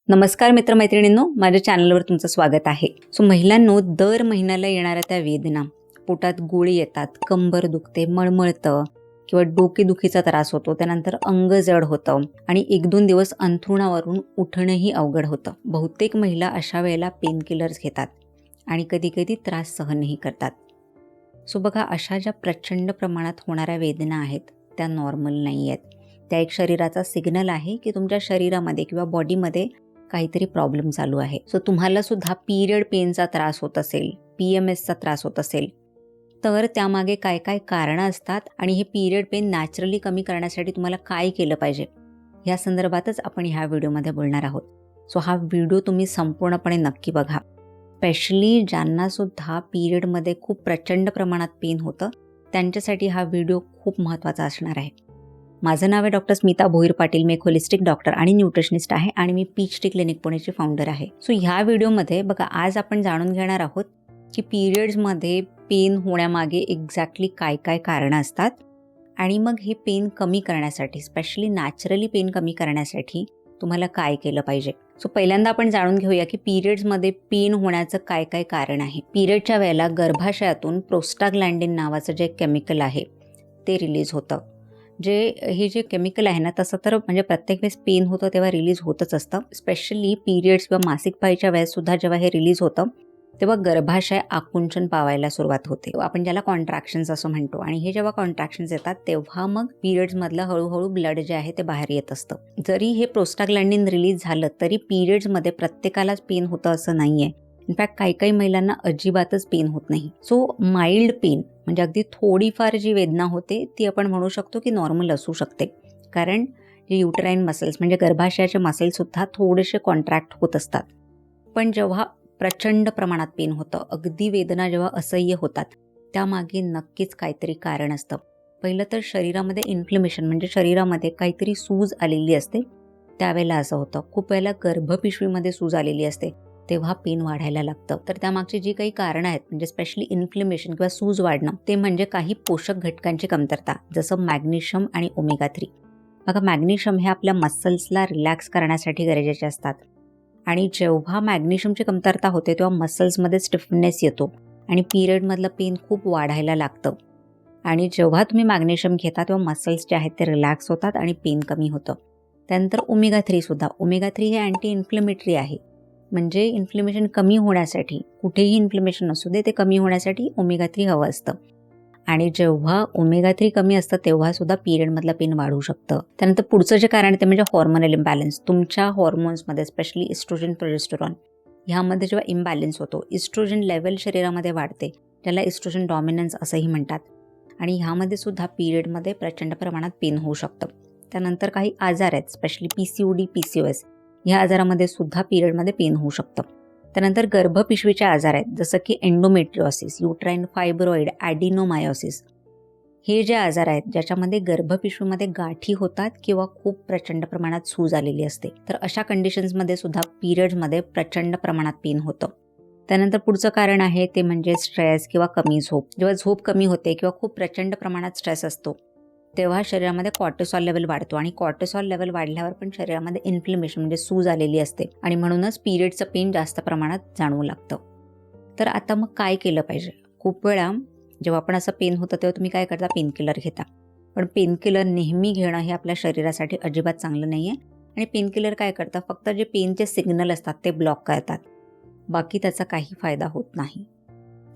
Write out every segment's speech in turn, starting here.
नमस्कार मित्रमैत्रिणींनो, माझ्या चॅनलवर तुमचं स्वागत आहे. महिलांनो, दर महिन्याला येणाऱ्या त्या वेदना, पोटात गोळी येतात, कंबर दुखते, मळमळतं किंवा डोकेदुखीचा त्रास होतो, त्यानंतर अंग जड होतं आणि 1-2 दिवस अंथरुणावरून उठणंही अवघड होतं. बहुतेक महिला अशा वेळेला पेन किलर्स घेतात आणि कधीकधी त्रास सहनही करतात. बघा, अशा ज्या प्रचंड प्रमाणात होणाऱ्या वेदना आहेत त्या नॉर्मल नाही आहेत. त्या एक शरीराचा सिग्नल आहे की तुमच्या शरीरामध्ये किंवा बॉडीमध्ये काहीतरी प्रॉब्लेम चालू आहे. तुम्हाला सुद्धा पिरियड पेनचा त्रास होत असेल, PMSचा त्रास होत असेल, तर त्यामागे काय काय कारणं असतात आणि हे पिरियड पेन नॅचरली कमी करण्यासाठी तुम्हाला काय केलं पाहिजे, या संदर्भातच आपण ह्या व्हिडिओमध्ये बोलणार आहोत. हा व्हिडिओ तुम्ही संपूर्णपणे नक्की बघा. स्पेशली ज्यांना सुद्धा पिरियडमध्ये खूप प्रचंड प्रमाणात पेन होतं, त्यांच्यासाठी हा व्हिडिओ खूप महत्त्वाचा असणार आहे. माझं नाव आहे डॉक्टर स्मिता भोईर पाटील. मी एक होलिस्टिक डॉक्टर आणि न्यूट्रिशनिस्ट आहे आणि मी PHT क्लिनिक पुणेची फाउंडर आहे. ह्या व्हिडिओमध्ये बघा, आज आपण जाणून घेणार आहोत की पिरियड्समध्ये पेन होण्यामागे एक्झॅक्टली काय काय कारणं असतात आणि मग हे पेन कमी करण्यासाठी, स्पेशली नॅचरली पेन कमी करण्यासाठी तुम्हाला काय केलं पाहिजे. पहिल्यांदा आपण जाणून घेऊया की पिरियड्समध्ये पेन होण्याचं काय काय कारण आहे. पिरियडच्या वेळेला गर्भाशयातून प्रोस्टाग्लॅंडिन नावाचं जे केमिकल आहे ते रिलीज होतं. हे जे केमिकल आहे ना, तसं तर म्हणजे प्रत्येक वेळेस पेन होतं तेव्हा रिलीज होतच असतं. स्पेशली पिरियड्स किंवा मासिक पाळीच्या वेळेस सुद्धा जेव्हा हे रिलीज होतं तेव्हा गर्भाशय आकुंचन पावायला सुरुवात होते. आपण ज्याला कॉन्ट्रॅक्शन्स असं म्हणतो. आणि हे जेव्हा कॉन्ट्रॅक्शन्स येतात तेव्हा मग पिरियड्समधलं हळूहळू ब्लड जे आहे ते बाहेर येत असतं. जरी हे प्रोस्टाग्लॅंडिन रिलीज झालं तरी पिरियड्समध्ये प्रत्येकालाच पेन होतं असं नाही आहे. इनफॅक्ट काही महिलांना अजिबातच पेन होत नाही. माइल्ड पेन म्हणजे अगदी थोडीफार जी वेदना होते ती आपण म्हणू शकतो की नॉर्मल असू शकते, कारण जे युटराईन मसल्स म्हणजे गर्भाशयाचे मसल्स सुद्धा थोडेसे कॉन्ट्रॅक्ट होत असतात. पण जेव्हा प्रचंड प्रमाणात पेन होतं, अगदी वेदना जेव्हा असह्य होतात, त्यामागे नक्कीच काहीतरी कारण असतं. पहिलं तर शरीरामध्ये इन्फ्लेमेशन म्हणजे शरीरामध्ये काहीतरी सूज आलेली असते, त्यावेळेला असं होतं. खूप वेळेला गर्भपिशवीमध्ये सूज आलेली असते तेव्हा पेन वाढायला लागतं. तर त्यामागची जी काही कारणं आहेत म्हणजे स्पेशली इन्फ्लेमेशन किंवा सूज वाढणं, ते म्हणजे काही पोषक घटकांची कमतरता, जसं मॅग्नेशियम आणि ओमेगा-3. बघा, मॅग्नेशियम हे आपल्या मसल्सला रिलॅक्स करण्यासाठी गरजेचे असतात आणि जेव्हा मॅग्नेशियमची कमतरता होते तेव्हा मसल्समध्ये स्टिफनेस येतो आणि पिरियडमधलं पेन खूप वाढायला लागतं. आणि जेव्हा तुम्ही मॅग्नेशियम घेता तेव्हा मसल्स जे आहेत ते रिलॅक्स होतात आणि पेन कमी होतं. त्यानंतर ओमेगा-3 सुद्धा. ओमेगा-3 हे अँटी इन्फ्लेमेटरी आहे, म्हणजे इन्फ्लेमेशन कमी होण्यासाठी, कुठेही इन्फ्लेमेशन असू दे, ते कमी होण्यासाठी ओमेगा-3 हवं असतं. आणि जेव्हा ओमेगा-3 कमी असतं तेव्हा सुद्धा पिरियडमधलं पेन वाढू शकतं. त्यानंतर पुढचं जे कारण आहे ते म्हणजे हॉर्मोनल इम्बॅलन्स. तुमच्या हॉर्मोन्समध्ये स्पेशली इस्ट्रोजन, प्रोजेस्टेरॉन ह्यामध्ये जेव्हा इम्बॅलन्स होतो, इस्ट्रोजन लेवल शरीरामध्ये वाढते, ज्याला इस्ट्रोजन डॉमिनन्स असंही म्हणतात. आणि ह्यामध्ये सुद्धा पिरियडमध्ये प्रचंड प्रमाणात पेन होऊ शकतं. त्यानंतर काही आजार आहेत, स्पेशली PCOD, PCOS, ह्या आजारामध्ये सुद्धा पिरियडमध्ये पेन होऊ शकतं. त्यानंतर गर्भपिशवीचे आजार आहेत, जसं की एंडोमेट्रिओसिस, युट्राईन फायब्रॉइड, ॲडिनोमायोसिस. हे जे आजार आहेत ज्याच्यामध्ये गर्भपिशवीमध्ये गाठी होतात किंवा खूप प्रचंड प्रमाणात सूज आलेली असते, तर अशा कंडिशन्समध्ये सुद्धा पिरियड्समध्ये प्रचंड प्रमाणात पेन होतं. त्यानंतर पुढचं कारण आहे ते म्हणजे स्ट्रेस किंवा कमी झोप. जेव्हा झोप कमी होते किंवा खूप प्रचंड प्रमाणात स्ट्रेस असतो तेव्हा शरीरामध्ये कॉर्टिसॉल लेवल वाढतो आणि कॉर्टिसॉल लेवल वाढल्यावर पण शरीरामध्ये इन्फ्लेमेशन म्हणजे सूज आलेली असते आणि म्हणूनच पिरियडचं पेन जास्त प्रमाणात जाणवू लागतं. तर आता मग काय केलं पाहिजे? खूप वेळा जेव्हा आपण असं पेन होतं तेव्हा तुम्ही काय करता? पेनकिलर घेता. पण पेनकिलर नेहमी घेणं हे आपल्या शरीरासाठी अजिबात चांगलं नाही आहे. आणि पेनकिलर काय करतात? फक्त जे पेनचे सिग्नल असतात ते ब्लॉक करतात, बाकी त्याचा काही फायदा होत नाही.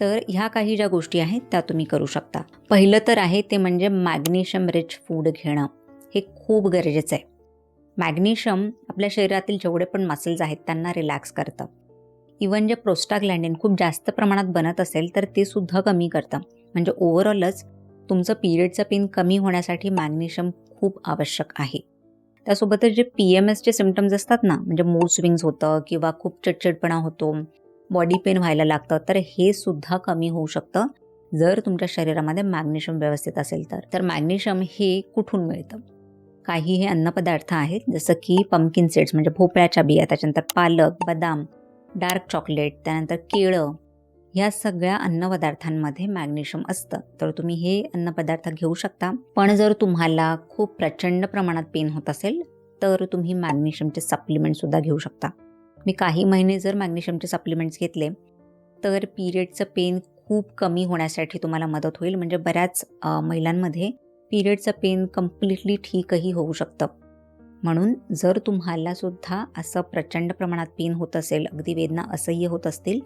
तर ह्या काही ज्या गोष्टी आहेत त्या तुम्ही करू शकता. पहिलं तर आहे ते म्हणजे मॅग्नेशियम रिच फूड घेणं. हे खूप गरजेचं आहे. मॅग्नेशियम आपल्या शरीरातील जेवढे पण मसल्स आहेत त्यांना रिलॅक्स करतं. इवन जे प्रोस्टाग्लॅंडिन खूप जास्त प्रमाणात बनत असेल तर ते सुद्धा कमी करतं. म्हणजे ओव्हरऑलच तुमचं पिरियडचं पेन कमी होण्यासाठी मॅग्नेशियम खूप आवश्यक आहे. त्यासोबतच जे PMSचे सिम्पटम्स असतात ना, म्हणजे मूड स्विंग्स होतं किंवा खूप चिडचिडपणा होतो, बॉडी पेन व्हायला लागतं, तर हे सुद्धा कमी होऊ शकतं जर तुमच्या शरीरामध्ये मॅग्नेशियम व्यवस्थित असेल तर. तर मॅग्नेशियम हे कुठून मिळतं? काही हे अन्नपदार्थ आहेत, जसं की पंपकिन सीड्स म्हणजे भोपळ्याच्या बिया, त्याच्यानंतर पालक, बदाम, डार्क चॉकलेट, त्यानंतर केळं, ह्या सगळ्या अन्नपदार्थांमध्ये मॅग्नेशियम असतं. तर तुम्ही हे अन्नपदार्थ घेऊ शकता. पण जर तुम्हाला खूप प्रचंड प्रमाणात पेन होत असेल तर तुम्ही मॅग्नेशियमचे सप्लिमेंटसुद्धा घेऊ शकता. मी काही महिने जर मॅग्नेशियमचे सप्लिमेंट्स घेतले तर पिरियडचं पेन खूप कमी होण्यासाठी तुम्हाला मदत होईल. म्हणजे बऱ्याच महिलांमध्ये पिरियडचं पेन कम्प्लिटली ठीकही होऊ शकतं. म्हणून जर तुम्हाला सुद्धा असं प्रचंड प्रमाणात पेन होत असेल, अगदी वेदना असह्य होत असतील,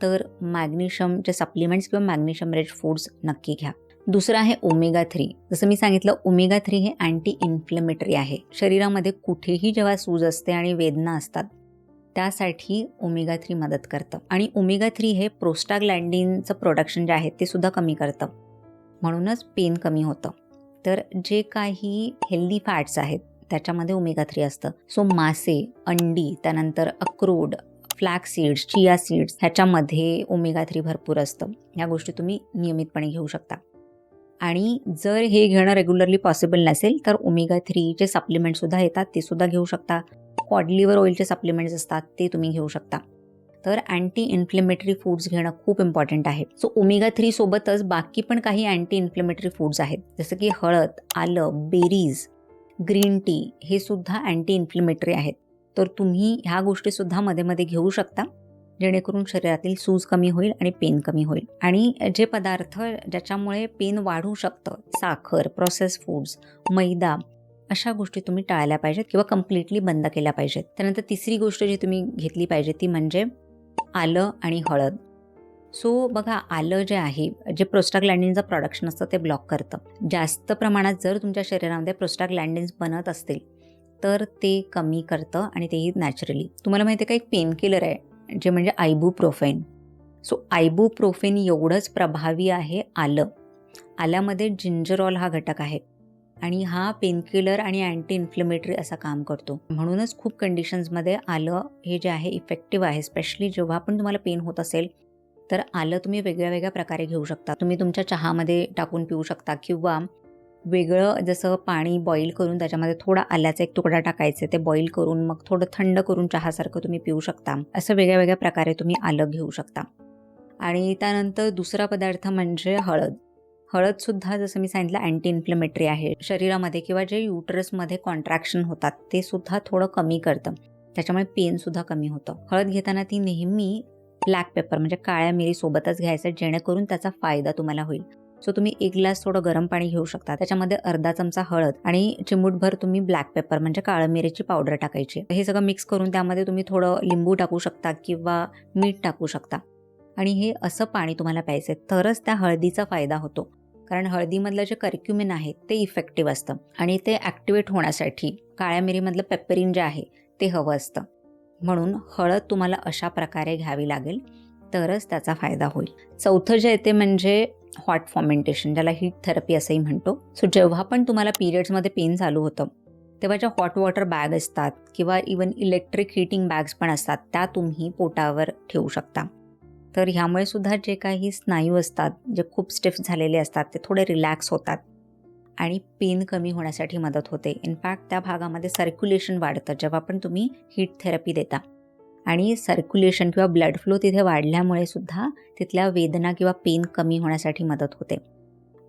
तर मॅग्नेशियमचे सप्लिमेंट्स किंवा मॅग्नेशियम रिच फूड्स नक्की घ्या. दुसरं आहे ओमेगा 3. जसं मी सांगितलं, ओमेगा 3 हे अँटी इन्फ्लेमेटरी आहे. शरीरामध्ये कुठेही जेव्हा सूज असते आणि वेदना असतात त्यासाठी ओमेगा 3 मदत करतं. आणि ओमेगा 3 हे प्रोस्टाग्लॅन्डिनचं प्रोडक्शन जे आहे ते सुद्धा कमी करतं. म्हणूनच पेन कमी होतं. तर जे काही हेल्दी फॅट्स आहेत त्याच्यामध्ये ओमेगा 3 असतं. सो मासे, अंडी, त्यानंतर अक्रोड, फ्लॅक्स सीड्स, चिया सीड्स ह्याच्यामध्ये ओमेगा 3 भरपूर असतं. ह्या गोष्टी तुम्ही नियमितपणे घेऊ शकता. आणि जर हे घेणं रेग्युलरली पॉसिबल नसेल तर ओमेगा 3चे सप्लिमेंटसुद्धा येतात, ते सुद्धा घेऊ शकता. कॉड लिव्हर ऑइलचे सप्लिमेंट्स असतात, ते तुम्ही घेऊ शकता. तर अँटी इन्फ्लेमेटरी फूड्स घेणं खूप इम्पॉर्टंट आहे. सो ओमेगा 3 सोबतच बाकी पण काही अँटी इन्फ्लेमेटरी फूड्स आहेत, जसं की हळद, आलं, बेरीज, ग्रीन टी हे सुद्धा अँटी इन्फ्लेमेटरी आहेत. तर तुम्ही ह्या गोष्टीसुद्धा मध्ये मध्ये घेऊ शकता, जेणेकरून शरीरातील सूज कमी होईल आणि पेन कमी होईल. आणि जे पदार्थ ज्याच्यामुळे पेन वाढू शकतं, साखर, प्रोसेस फूड्स, मैदा, अशा गोष्टी तुम्ही टाळल्या पाहिजेत किंवा कम्प्लिटली बंद केल्या पाहिजेत. त्यानंतर तिसरी गोष्ट जी तुम्ही घेतली पाहिजे ती म्हणजे आलं आणि हळद. सो बघा, आलं जे आहे, जे प्रोस्टाग्लॅन्डिनचं प्रोडक्शन असतं ते ब्लॉक करतं. जास्त प्रमाणात जर तुमच्या शरीरामध्ये प्रोस्टाग्लॅन्डिन्स बनत असतील तर ते कमी करतं, आणि तेही नॅचरली. तुम्हाला माहिती आहे का, एक पेनकिलर आहे जे म्हणजे आयबुप्रोफेन. सो आयबुप्रोफेन एवढंच प्रभावी आहे आलं. आल्यामध्ये जिंजरॉल हा घटक आहे आणि हा पेनकिलर आणि अँटी इन्फ्लेमेटरी असं काम करतो. म्हणूनच खूप कंडिशन्समध्ये आलं हे जे आहे इफेक्टिव्ह आहे. स्पेशली जेव्हा पण तुम्हाला पेन होत असेल तर आलं तुम्ही वेगळ्या वेगळ्या प्रकारे घेऊ शकता. तुम्ही तुमच्या चहामध्ये टाकून पिऊ शकता, किंवा वेगळं जसं पाणी बॉईल करून त्याच्यामध्ये थोडा आल्याचा एक तुकडा टाकायचे, ते बॉईल करून मग थोडं थंड करून चहासारखं तुम्ही पिऊ शकता. असं वेगळ्या वेगळ्या प्रकारे तुम्ही आलं घेऊ शकता. आणि त्यानंतर दुसरा पदार्थ म्हणजे हळद. हळदसुद्धा जसं मी सांगितलं अँटी इन्फ्लेमेटरी आहे. शरीरामध्ये किंवा जे युटरसमध्ये कॉन्ट्रॅक्शन होतात ते सुद्धा थोडं कमी करतं, त्याच्यामुळे पेनसुद्धा कमी होतं. हळद घेताना ती नेहमी ब्लॅक पेपर म्हणजे काळ्या मिरी सोबतच घ्यायचं, जेणेकरून त्याचा फायदा तुम्हाला होईल. सो तुम्ही एक ग्लास थोडं गरम पाणी घेऊ शकता, त्याच्यामध्ये अर्धा चमचा हळद आणि चिमूटभर तुम्ही ब्लॅक पेपर म्हणजे काळं मिरीची पावडर टाकायची. हे सगळं मिक्स करून त्यामध्ये तुम्ही थोडं लिंबू टाकू शकता किंवा मीठ टाकू शकता, आणि हे असं पाणी तुम्हाला प्यायचं आहे. तरच त्या हळदीचा फायदा होतो, कारण हळदीमधलं जे कर्क्युमिन आहे ते इफेक्टिव्ह असतं आणि ते ॲक्टिवेट होण्यासाठी काळ्या मिरीमधलं पेपरिन जे आहे ते हवं असतं. म्हणून हळद तुम्हाला अशा प्रकारे घ्यावी लागेल, तरच त्याचा फायदा होईल. चौथं जे येते म्हणजे हॉट फॉर्मेंटेशन, ज्याला हीट थेरपी असंही म्हणतो. सो जेव्हा पण तुम्हाला पिरियड्समध्ये पेन चालू होतं तेव्हा ज्या हॉट वॉटर बॅग असतात किंवा इवन इलेक्ट्रिक हीटिंग बॅग्स पण असतात, त्या तुम्ही पोटावर ठेवू शकता. तर ह्यामुळे सुद्धा जे काही स्नायू असतात जे खूप स्टिफ झालेले असतात ते थोडे रिलॅक्स होतात आणि पेन कमी होण्यासाठी मदत होते. इनफॅक्ट त्या भागामध्ये सर्क्युलेशन वाढतं जेव्हा पण तुम्ही हीट थेरपी देता, आणि सर्क्युलेशन किंवा ब्लड फ्लो तिथे वाढल्यामुळे सुद्धा तिथल्या वेदना किंवा पेन कमी होण्यासाठी मदत होते.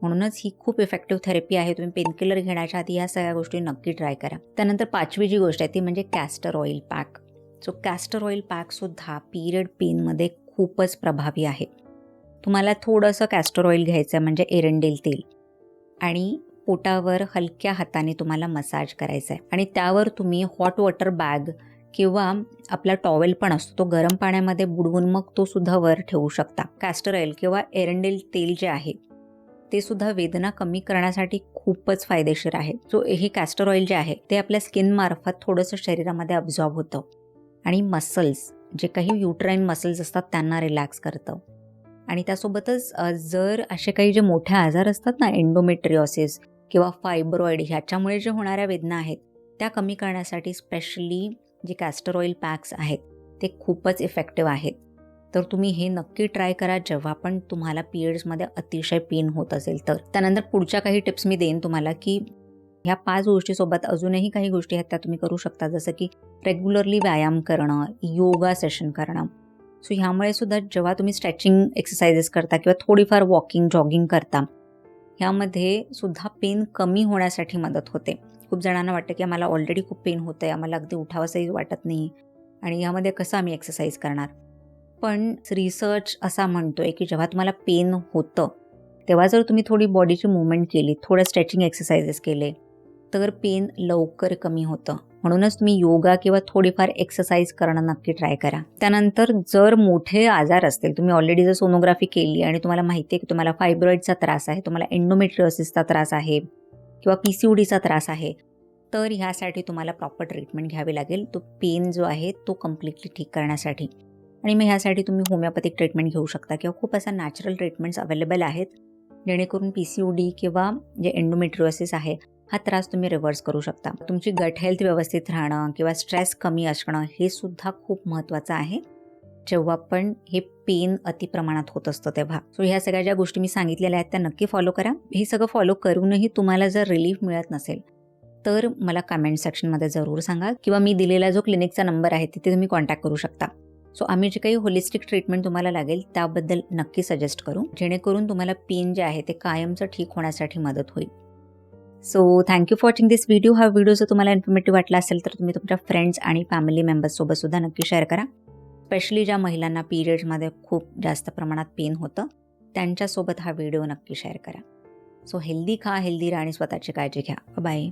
म्हणूनच ही खूप इफेक्टिव्ह थेरपी आहे. तुम्ही पेनकिलर घेण्याच्या आधी ह्या सगळ्या गोष्टी नक्की ट्राय करा. त्यानंतर पाचवी जी गोष्ट आहे ती म्हणजे castor oil pack. So castor oil पॅकसुद्धा पिरियड पेनमध्ये खूपच प्रभावी आहे. तुम्हाला थोडंसं कॅस्टर ऑइल घ्यायचं म्हणजे एरंडेल तेल, आणि पोटावर हलक्या हाताने तुम्हाला मसाज करायचा आहे, आणि त्यावर तुम्ही हॉट वॉटर बॅग किंवा आपला टॉवेल पण असतो तो गरम पाण्यामध्ये बुडवून मग तो सुद्धा वर ठेवू शकता. कॅस्टर ऑइल किंवा एरंडेल तेल जे आहे ते सुद्धा वेदना कमी करण्यासाठी खूपच फायदेशीर आहे. सो हे कॅस्टर ऑइल जे आहे ते आपल्या स्किन मार्फत थोडंसं शरीरामध्ये अब्झॉर्ब होतं आणि मसल्स, जे काही युट्राईन मसल्स असतात त्यांना रिलॅक्स करतं. आणि त्यासोबतच जर असे काही जे मोठे आजार असतात ना, एंडोमेट्रिओसिस किंवा फायब्रॉइड, ह्याच्यामुळे जे होणाऱ्या वेदना आहेत त्या कमी करण्यासाठी स्पेशली जे कॅस्टर ऑइल पॅक्स आहेत ते खूपच इफेक्टिव्ह आहेत. तर तुम्ही हे नक्की ट्राय करा जेव्हा पण तुम्हाला पिरियड्समध्ये अतिशय पेन होत असेल तर. त्यानंतर पुढच्या काही टिप्स मी देईन तुम्हाला की ह्या 5 गोष्टीसोबत अजूनही काही गोष्टी आहेत त्या तुम्ही करू शकता, जसं की रेग्युलरली व्यायाम करणं, योगा सेशन करणं. सो ह्यामुळे सुद्धा जेव्हा तुम्ही स्ट्रेचिंग एक्सरसाइजेस करता किंवा थोडीफार वॉकिंग, जॉगिंग करता, ह्यामध्ये सुद्धा पेन कमी होण्यासाठी मदत होते. खूप जणांना वाटतं की आम्हाला ऑलरेडी खूप पेन होतं आहे, आम्हाला अगदी उठावंसंही वाटत नाही आणि यामध्ये कसं आम्ही एक्सरसाइज करणार. पण रिसर्च असा म्हणतोय की जेव्हा तुम्हाला पेन होतं तेव्हा जर तुम्ही थोडी बॉडीची मूवमेंट केली, थोडं स्ट्रेचिंग एक्सरसाइजेस केले तर पेन लवकर कमी होतं. म्हणूनच तुम्ही योगा किंवा थोडीफार एक्सरसाइज करणं नक्की ट्राय करा. त्यानंतर जर मोठे आजार असतील, तुम्ही ऑलरेडी जर सोनोग्राफी केली आणि तुम्हाला माहिती आहे की तुम्हाला फायब्रॉइडचा त्रास आहे, तुम्हाला एंडोमेट्रियोसिसचा त्रास आहे किंवा PCODचा त्रास आहे, तर ह्यासाठी तुम्हाला प्रॉपर ट्रीटमेंट घ्यावी लागेल. तो पेन जो आहे तो कम्प्लिटली ठीक करण्यासाठी. आणि मग ह्यासाठी तुम्ही होमिओपॅथिक ट्रीटमेंट घेऊ शकता किंवा खूप अशा नॅचरल ट्रीटमेंट्स अवेलेबल आहेत, जेणेकरून PCOD किंवा जे एंडोमेट्रियोसिस आहे हा त्रास तुम्ही रिव्हर्स करू शकता. तुमची गट हेल्थ व्यवस्थित राहणं किंवा स्ट्रेस कमी असणं हे सुद्धा खूप महत्त्वाचं आहे, जेव्हा पण हे पेन अतिप्रमाणात होत असतं तेव्हा. सो ह्या सगळ्या ज्या गोष्टी मी सांगितलेल्या आहेत त्या नक्की फॉलो करा. हे सगळं फॉलो करूनही तुम्हाला जर रिलीफ मिळत नसेल तर मला कमेंट सेक्शनमध्ये जरूर सांगा किंवा मी दिलेला जो क्लिनिकचा नंबर आहे तिथे तुम्ही कॉन्टॅक्ट करू शकता. सो आम्ही जे काही होलिस्टिक ट्रीटमेंट तुम्हाला लागेल त्याबद्दल नक्की सजेस्ट करू, जेणेकरून तुम्हाला पेन जे आहे ते कायमचं ठीक होण्यासाठी मदत होईल. So thank you for watching this video. हा व्हिडिओ जर तुम्हाला इन्फॉर्मेटिव्ह वाटला असेल तर तुम्ही तुमच्या फ्रेंड्स आणि फॅमिली मेंबर्ससोबत सुद्धा नक्की शेअर करा. स्पेशली ज्या महिलांना पिरियड्समध्ये खूप जास्त प्रमाणात पेन होतं त्यांच्यासोबत हा व्हिडिओ नक्की शेअर करा. सो हेल्दी खा, हेल्दी राहा आणि स्वतःची काळजी घ्या. बाय.